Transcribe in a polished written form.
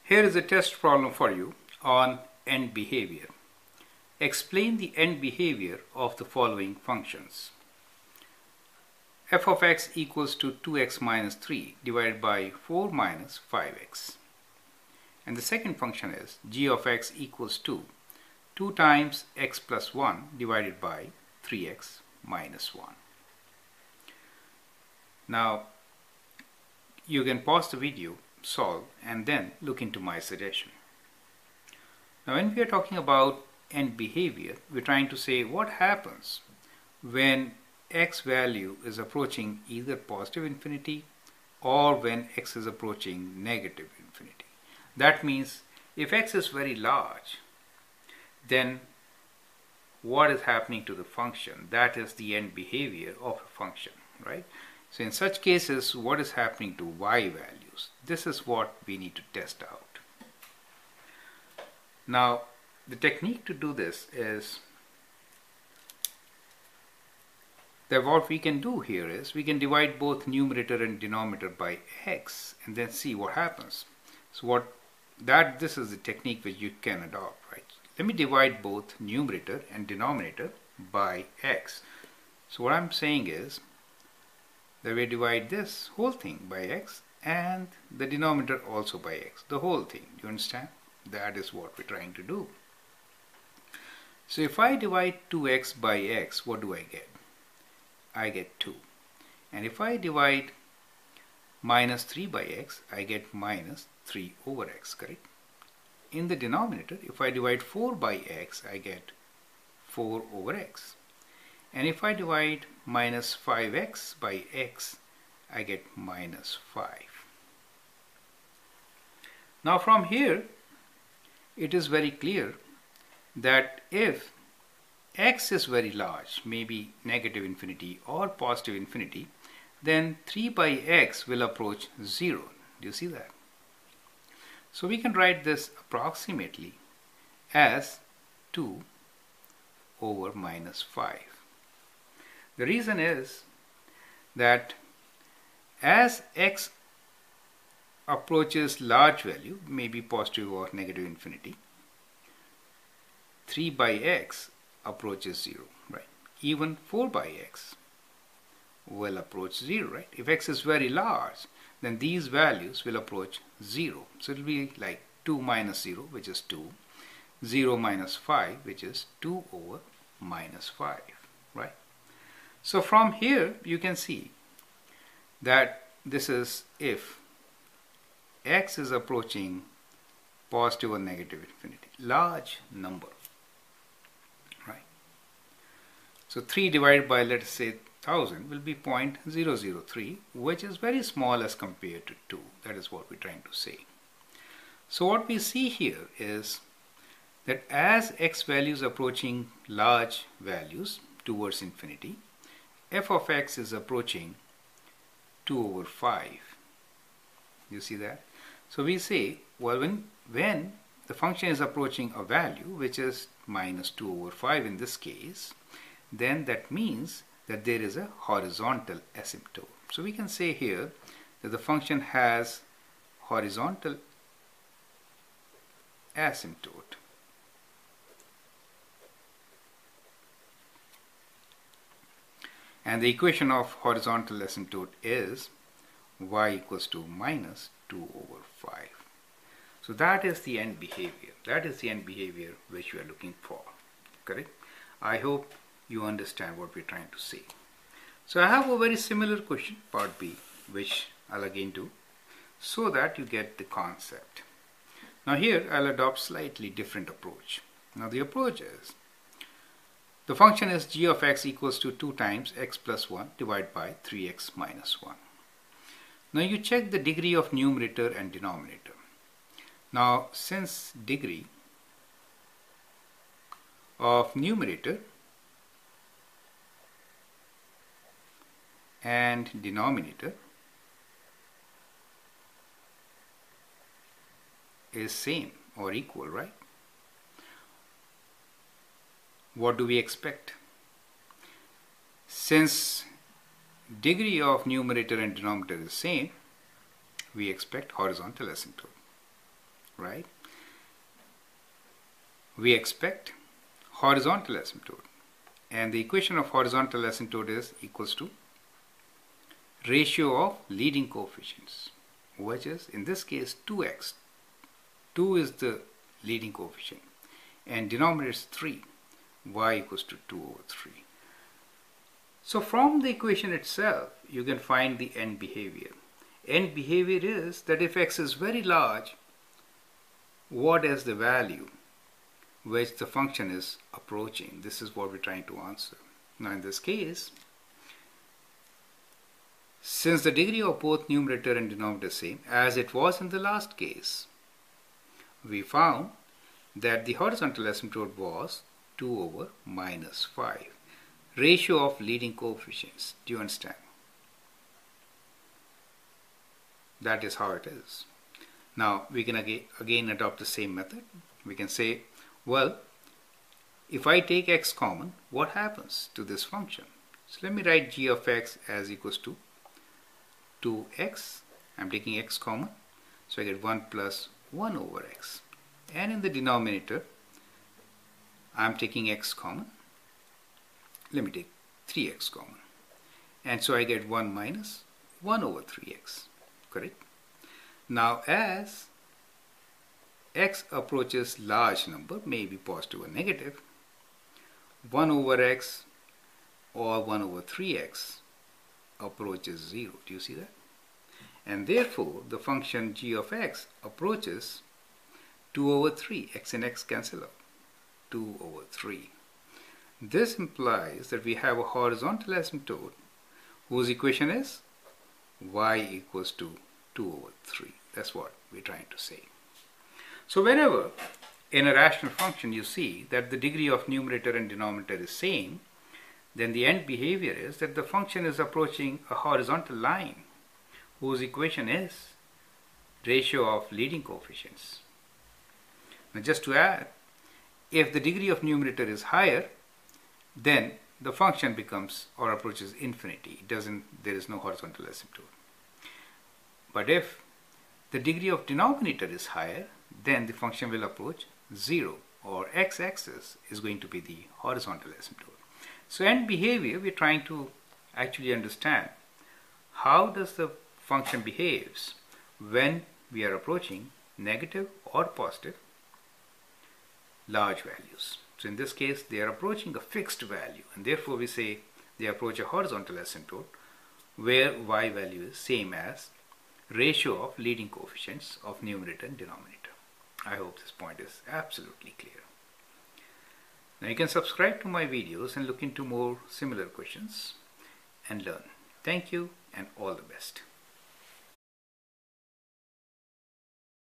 Here is a test problem for you on end behavior. Explain the end behavior of the following functions. F of x equals to 2x minus 3 divided by 4 minus 5x. And the second function is g of x equals to 2 times x plus 1 divided by 3x minus 1. Now, you can pause the video, solve, and then look into my suggestion. Now, when we are talking about end behavior, we're trying to say what happens when x value is approaching either positive infinity or when x is approaching negative infinity. That means if x is very large, then what is happening to the function? That is the end behavior of a function, right? So in such cases, what is happening to y values? This is what we need to test out. Now, the technique to do this is that what we can do here is we can divide both numerator and denominator by x and then see what happens. So this is the technique which you can adopt, right? Let me divide both numerator and denominator by x. So what I'm saying is that we divide this whole thing by x and the denominator also by x, the whole thing. Do you understand? That is what we're trying to do. So if I divide 2x by x, what do I get? I get 2. And if I divide minus 3 by x, I get minus 3 over x, correct? In the denominator, if I divide 4 by x, I get 4 over x. And if I divide minus 5x by x, I get minus 5. Now from here, it is very clear that if x is very large, maybe negative infinity or positive infinity, then 3 by x will approach 0. Do you see that? So we can write this approximately as 2 over minus 5. The reason is that as x approaches large value, maybe positive or negative infinity, 3 by x approaches 0, right? Even 4 by x will approach 0, right? If x is very large, then these values will approach 0. So it will be like 2 minus 0, which is 2, 0 minus 5, which is 2 over minus 5, right? So from here, you can see that this is if x is approaching positive or negative infinity, large number, right? So 3 divided by, let us say, 1000 will be 0.003, which is very small as compared to 2. That is what we're trying to say. So what we see here is that as x values approaching large values towards infinity, f of x is approaching 2 over 5. You see that? So we say, well, when the function is approaching a value which is minus 2 over 5 in this case, then that means that there is a horizontal asymptote. So we can say here that the function has horizontal asymptote. And the equation of horizontal asymptote is y equals to minus 2 over 5. So that is the end behavior. That is the end behavior which we are looking for. Correct? I hope you understand what we're trying to say. So I have a very similar question, part B, which I'll again do so that you get the concept. Now here I'll adopt slightly different approach. Now the approach is the function is g of x equals to 2 times x plus 1 divided by 3x minus 1. Now you check the degree of numerator and denominator. Now since degree of numerator and denominator is same or equal, right? What do we expect? Since degree of numerator and denominator is same, we expect horizontal asymptote. right? We expect horizontal asymptote. And the equation of horizontal asymptote is equals to ratio of leading coefficients, which is in this case 2x. 2 is the leading coefficient and denominator is 3. Y equals to 2 over 3. So from the equation itself, you can find the end behavior. End behavior is that if x is very large, what is the value which the function is approaching? This is what we're trying to answer. Now in this case, since the degree of both numerator and denominator is same, as it was in the last case, we found that the horizontal asymptote was 2 over minus 5. Ratio of leading coefficients. Do you understand? That is how it is. Now we can again adopt the same method. We can say, well, if I take x common, what happens to this function? So let me write g of x as equals to 2x. I'm taking x common, so I get 1 plus 1 over x. And in the denominator, I'm taking x common. Let me take 3x common. And so I get 1 minus 1 over 3x. Correct? Now as x approaches large number, maybe positive or negative, 1 over x or 1 over 3x approaches 0. Do you see that? And therefore the function g of x approaches 2 over 3. X and x cancel out. 2 over 3. This implies that we have a horizontal asymptote whose equation is y equals to 2 over 3. That's what we're trying to say. So whenever in a rational function you see that the degree of numerator and denominator is same, then the end behavior is that the function is approaching a horizontal line whose equation is ratio of leading coefficients. Now just to add, if the degree of numerator is higher, then the function becomes or approaches infinity. There is no horizontal asymptote. But if the degree of denominator is higher, then the function will approach 0, or x-axis is going to be the horizontal asymptote. So end behavior, we're trying to actually understand how does the function behaves when we are approaching negative or positive large values. So in this case, they are approaching a fixed value, and therefore we say they approach a horizontal asymptote where y value is same as ratio of leading coefficients of numerator and denominator. I hope this point is absolutely clear. Now you can subscribe to my videos and look into more similar questions and learn. Thank you and all the best.